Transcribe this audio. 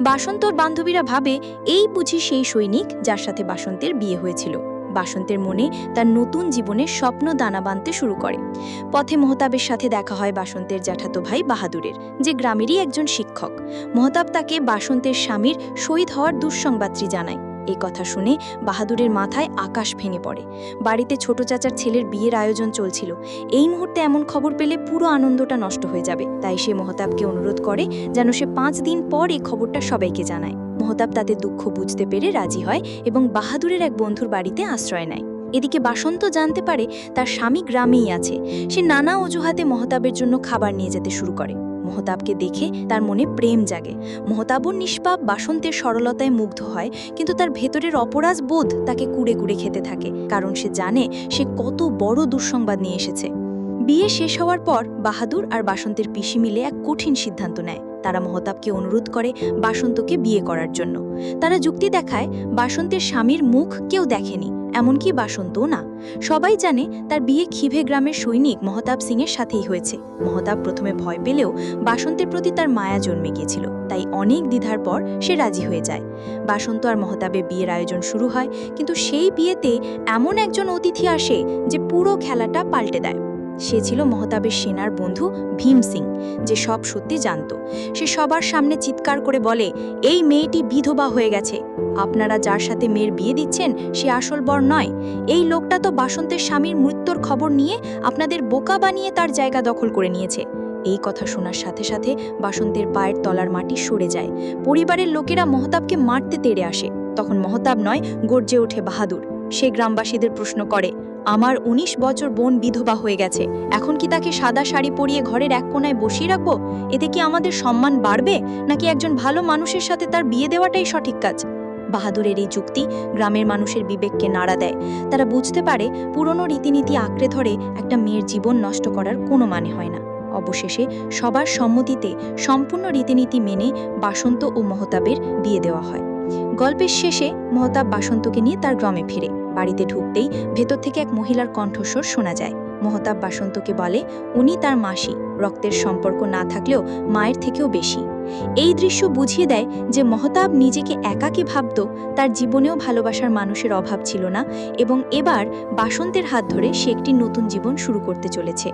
বাসন্তর বান্ধবীরা ভাবে এই বুঝি সেই সৈনিক যার সাথে বাসন্তের বিয়ে হয়েছিল। বাসন্তের মনে তার নতুন জীবনের স্বপ্ন দানা বাঁধতে শুরু করে। পথে মহতাবের সাথে দেখা হয় বাসন্তের জ্যাঠাতো ভাই বাহাদুরের, যে গ্রামেরই একজন শিক্ষক। মহতাব তাকে বাসন্তের স্বামীর শহীদ হওয়ার দুঃসংবাদটি জানায়। এই কথা শুনে বাহাদুরের মাথায় আকাশ ভেঙে পড়ে। বাড়িতে ছোট চাচার ছেলের বিয়ের আয়োজন চলছিল। এই মুহূর্তে এমন খবর পেলে পুরো আনন্দটা নষ্ট হয়ে যাবে। তাই সে মহতাবকে অনুরোধ করে যেন সে 5 দিন পর এই খবরটা সবাইকে জানায়। মহতাব তাদের দুঃখ বুঝতে পেরে রাজি হয় এবং বাহাদুরের এক বন্ধুর বাড়িতে আশ্রয় নেয়। এদিকে বাসন্ত জানতে পারে তার স্বামী গ্রামেই আছে। সে নানা অজুহাতে মহতাবের জন্য খাবার নিয়ে যেতে শুরু করে। মহতাবকে দেখে তার মনে প্রেম জাগে। মহতাবও নিষ্পাপ বাসন্তের সরলতায় মুগ্ধ হয়, কিন্তু তার ভেতরের অপরাধ বোধ তাকে কুড়ে কুড়ে খেতে থাকে, কারণ সে জানে সে কত বড় দুঃসংবাদ নিয়ে এসেছে। বিয়ে শেষ হওয়ার পর বাহাদুর আর বাসন্তের পিসি মিলে এক কঠিন সিদ্ধান্ত নেয়। তারা মহতাবকে অনুরোধ করে বাসন্তকে বিয়ে করার জন্য। তারা যুক্তি দেখায় বাসন্তের স্বামীর মুখ কেউ দেখেনি, এমনকি বাসন্তও না। সবাই জানে তার বিয়ে খিভে গ্রামের সৈনিক মহতাব সিংয়ের সাথেই হয়েছে। মহতাব প্রথমে ভয় পেলেও বাসন্তের প্রতি তার মায়া জন্মে গিয়েছিল, তাই অনেক দ্বিধার পর সে রাজি হয়ে যায়। বাসন্ত আর মহতাবের বিয়ের আয়োজন শুরু হয়, কিন্তু সেই বিয়েতে এমন একজন অতিথি আসে যে পুরো খেলাটা পাল্টে দেয়। সে ছিল মহতাবের সেনার বন্ধু ভীম সিং, যে সব সত্যি জানত। সে সবার সামনে চিৎকার করে বলে, এই মেয়েটি বিধবা হয়ে গেছে। আপনারা যার সাথে মেয়ের বিয়ে দিচ্ছেন সে আসল বর নয়। এই লোকটা তো বাসন্তের স্বামীর মৃত্যুর খবর নিয়ে আপনাদের বোকা বানিয়ে তার জায়গা দখল করে নিয়েছে। এই কথা শোনার সাথে সাথে বাসন্তের পায়ের তলার মাটি সরে যায়। পরিবারের লোকেরা মহতাবকে মারতে তেড়ে আসে। তখন মহতাব নয়, গর্জে ওঠে বাহাদুর। সে গ্রামবাসীদের প্রশ্ন করে, আমার 19 বছর বোন বিধবা হয়ে গেছে, এখন কি তাকে সাদা শাড়ি পরিয়ে ঘরের এক কোনায় বসিয়ে রাখবো? এতে কি আমাদের সম্মান বাড়বে, নাকি একজন ভালো মানুষের সাথে তার বিয়ে দেওয়াটাই সঠিক কাজ? বাহাদুরের এই যুক্তি গ্রামের মানুষের বিবেককে নাড়া দেয়। তারা বুঝতে পারে পুরনো রীতিনীতি আঁকড়ে ধরে একটা মেয়ের জীবন নষ্ট করার কোনো মানে হয় না। অবশেষে সবার সম্মতিতে সম্পূর্ণ রীতিনীতি মেনে বাসন্ত ও মহতাবের বিয়ে দেওয়া হয়। গল্পের শেষে মহতাব বাসন্তকে নিয়ে তার গ্রামে ফিরে। বাড়িতে ঢুকতেই ভেতর থেকে এক মহিলার কণ্ঠস্বর শোনা যায়। মহতাব বাসন্তকে বলে উনি তার মাসি, রক্তের সম্পর্ক না থাকলেও মায়ের থেকেও বেশি। এই দৃশ্য বুঝিয়ে দেয় যে মহতাব নিজেকে একাকী ভাবত, তার জীবনেও ভালোবাসার মানুষের অভাব ছিল না, এবং এবার বাসন্তের হাত ধরে সে একটি নতুন জীবন শুরু করতে চলেছে।